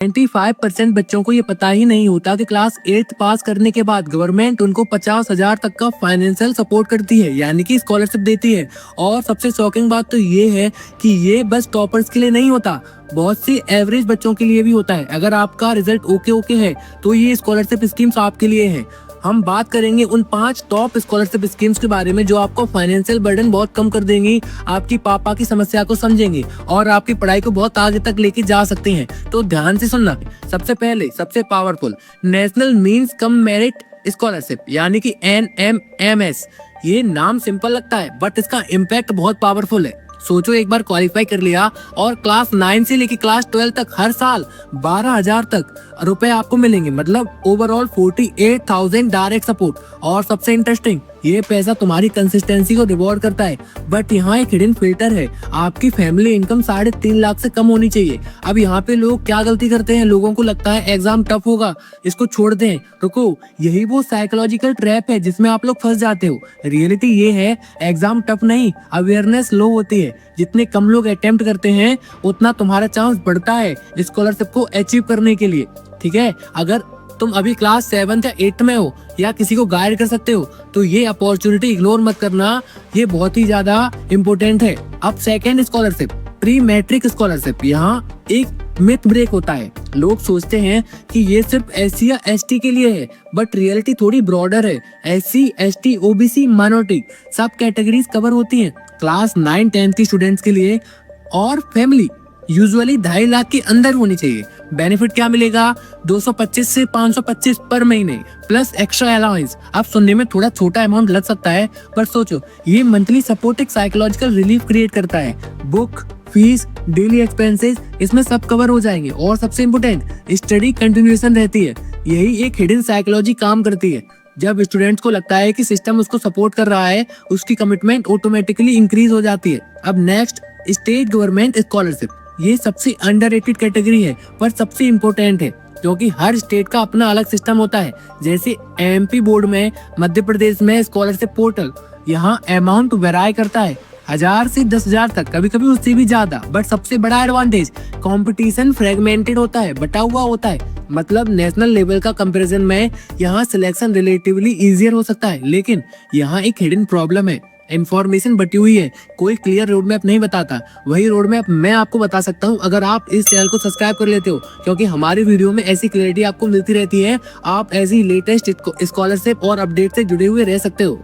95% बच्चों को ये पता ही नहीं होता कि क्लास 8 पास करने के बाद गवर्नमेंट उनको 50,000 तक का फाइनेंशियल सपोर्ट करती है, यानी कि स्कॉलरशिप देती है। और सबसे शॉकिंग बात तो ये है कि ये बस टॉपर्स के लिए नहीं होता, बहुत सी एवरेज बच्चों के लिए भी होता है। अगर आपका रिजल्ट ओके है तो ये स्कॉलरशिप स्कीम्स आपके लिए है। हम बात करेंगे उन 5 टॉप स्कॉलरशिप स्कीम्स के बारे में जो आपको फाइनेंशियल बर्डन बहुत कम कर देंगी, आपकी पापा की समस्या को समझेंगी और आपकी पढ़ाई को बहुत आगे तक लेके जा सकती हैं। तो ध्यान से सुनना। सबसे पहले सबसे powerful national means cum merit scholarship, यानी कि NMMS। ये नाम सिंपल लगता है बट इसका इम्पैक्ट बहुत पावरफुल है। सोचो, एक बार क्वालिफाई कर लिया और क्लास 9 से लेके क्लास 12 तक हर साल 12,000 तक रुपए आपको मिलेंगे, मतलब ओवरऑल 48,000 डायरेक्ट सपोर्ट। और सबसे इंटरेस्टिंग, ये पैसा तुम्हारी कंसिस्टेंसी को रिवॉर्ड करता है। बट यहाँ एक हिडन फिल्टर है, आपकी फैमिली इनकम 3.5 लाख से कम होनी चाहिए। अब यहाँ पे लोग क्या गलती करते हैं, लोगों को लगता है एग्जाम टफ होगा, इसको छोड़ दें। रुको, यही वो साइकोलॉजिकल ट्रैप है जिसमें आप लोग फंस जाते हो। रियलिटी ये है, एग्जाम टफ नहीं, अवेयरनेस लो होती है। जितने कम लोग अटेम्प्ट करते हैं उतना तुम्हारा चांस बढ़ता है स्कॉलरशिप को अचीव करने के लिए। ठीक है, अगर तुम अभी क्लास 7 या 8 में हो या किसी को गाइड कर सकते हो तो ये अपॉर्चुनिटी इग्नोर मत करना, ये बहुत ही ज्यादा इम्पोर्टेंट है। अब second scholarship, pre matric scholarship. यहाँ एक मिथ ब्रेक होता है, लोग सोचते हैं कि ये सिर्फ SC या ST के लिए है, बट रियलिटी थोड़ी ब्रॉडर है। SC, ST, OBC, माइनॉरिटी सब कैटेगरीज कवर होती हैं। क्लास 9-10 की स्टूडेंट्स के लिए और फैमिली यूजुअली 2.5 लाख के अंदर होनी चाहिए। बेनिफिट क्या मिलेगा? 225 से 525 पर महीने प्लस एक्स्ट्रा अलाउंस। अब सुनने में थोड़ा छोटा अमाउंट लग सकता है, पर सोचो, ये मंथली सपोर्ट एक साइकोलॉजिकल रिलीफ क्रिएट करता है। बुक, फीस, डेली एक्सपेंसेस, इसमें सब कवर हो जाएंगे। और सबसे इम्पोर्टेंट, स्टडी कंटिन्यूएशन रहती है। यही एक हिडन साइकोलॉजी काम करती है। जब स्टूडेंट्स को लगता है कि सिस्टम उसको सपोर्ट कर रहा है, उसकी कमिटमेंट ऑटोमेटिकली इंक्रीज हो जाती है। अब नेक्स्ट, स्टेट गवर्नमेंट स्कॉलरशिप। ये सबसे अंडररेटेड कैटेगरी है पर सबसे इम्पोर्टेंट है, क्योंकि हर स्टेट का अपना अलग सिस्टम होता है। जैसे MP बोर्ड में, मध्य प्रदेश में स्कॉलरशिप पोर्टल, यहाँ अमाउंट वेराई करता है 1,000 से 10,000 तक, कभी कभी उससे भी ज्यादा। बट सबसे बड़ा एडवांटेज, कंपटीशन फ्रेगमेंटेड होता है, बटा हुआ होता है। मतलब नेशनल लेवल का कंपैरिजन में यहाँ सिलेक्शन रिलेटिवली इजियर हो सकता है। लेकिन यहाँ एक हिडन प्रॉब्लम है, इंफॉर्मेशन बटी हुई है, कोई क्लियर रोड मैप नहीं बताता। वही रोड मैप मैं आपको बता सकता हूँ अगर आप इस चैनल को सब्सक्राइब कर लेते हो, क्योंकि हमारी वीडियो में ऐसी क्लैरिटी आपको मिलती रहती है। आप ऐसी लेटेस्ट स्कॉलरशिप और अपडेट से जुड़े हुए रह सकते हो।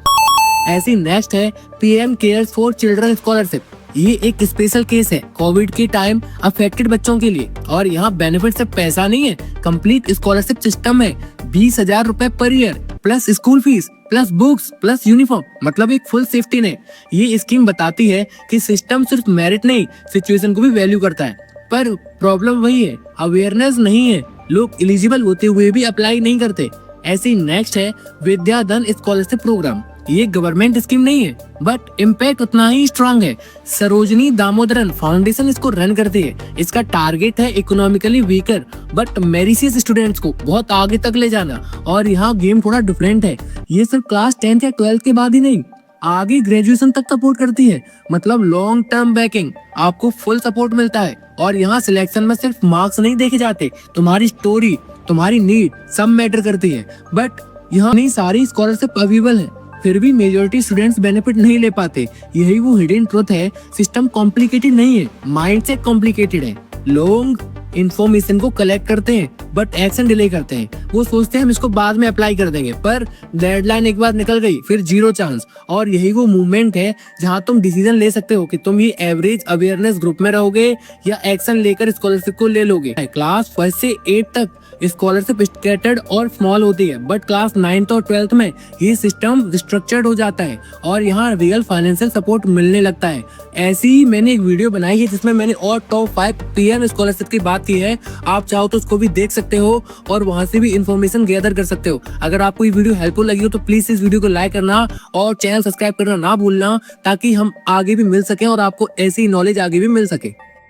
ऐसी नेक्स्ट है PM cares for children scholarship. ये एक स्पेशल केस है कोविड के टाइम अफेक्टेड बच्चों के लिए। और यहाँ बेनिफिट सिर्फ पैसा नहीं है, कंप्लीट स्कॉलरशिप सिस्टम है। 20,000 रुपए per year plus school fees plus books plus uniform, मतलब एक फुल सेफ्टी नेट। ये स्कीम बताती है कि सिस्टम सिर्फ मेरिट नहीं, सिचुएशन को भी वैल्यू करता है। पर प्रॉब्लम वही है, अवेयरनेस नहीं है, लोग एलिजिबल होते हुए भी अप्लाई नहीं करते। ऐसी नेक्स्ट है विद्याधन स्कॉलरशिप प्रोग्राम। ये गवर्नमेंट स्कीम नहीं है बट इम्पैक्ट उतना ही स्ट्रांग है। सरोजनी दामोदरन फाउंडेशन इसको रन करती है। इसका टारगेट है इकोनॉमिकली वीकर बट मेरिशियस स्टूडेंट्स को बहुत आगे तक ले जाना। और यहाँ गेम थोड़ा डिफरेंट है, ये सिर्फ क्लास 10 या 12 के बाद ही नहीं, आगे ग्रेजुएशन तक सपोर्ट करती है। मतलब लॉन्ग टर्म बैकिंग, आपको फुल सपोर्ट मिलता है। और यहाँ सिलेक्शन में सिर्फ मार्क्स नहीं देखे जाते, तुम्हारी स्टोरी, तुम्हारी नीड सब मैटर करती है। बट यहाँ नहीं सारी स्कॉलरशिप अवेलेबल है, फिर भी मेजोरिटी स्टूडेंट्स बेनिफिट नहीं ले पाते। यही वो हिडन ट्रुथ है, सिस्टम कॉम्प्लिकेटेड नहीं है, माइंडसेट कॉम्प्लिकेटेड है। लोग इन्फॉर्मेशन को कलेक्ट करते हैं बट एक्शन डिले करते हैं। वो सोचते हैं हम इसको बाद में अप्लाई कर देंगे, पर डेडलाइन एक बार निकल गई फिर जीरो चांस। और यही वो मूवमेंट है जहां तुम डिसीजन ले सकते हो कि तुम ये एवरेज अवेयरनेस ग्रुप में रहोगे या एक्शन लेकर स्कॉलरशिप को ले लोगे। क्लास 1 से 8 तक स्कॉलरशिप स्कैटर्ड और स्मॉल होती है, बट क्लास 9 और 12 में ये सिस्टम स्ट्रक्चर्ड हो जाता है और यहाँ रियल फाइनेंशियल सपोर्ट मिलने लगता है। ऐसी ही मैंने एक वीडियो बनाई है जिसमें मैंने और टॉप 5 PM स्कॉलरशिप की बात की है। आप चाहो तो उसको भी देख सकते हो और वहां से भी इंफॉर्मेशन गैदर कर सकते हो। अगर आपको ये वीडियो हेल्पफुल लगी हो तो प्लीज इस वीडियो को लाइक करना और चैनल सब्सक्राइब करना ना भूलना, ताकि हम आगे भी मिल सके और आपको ऐसी नॉलेज आगे भी मिल सके।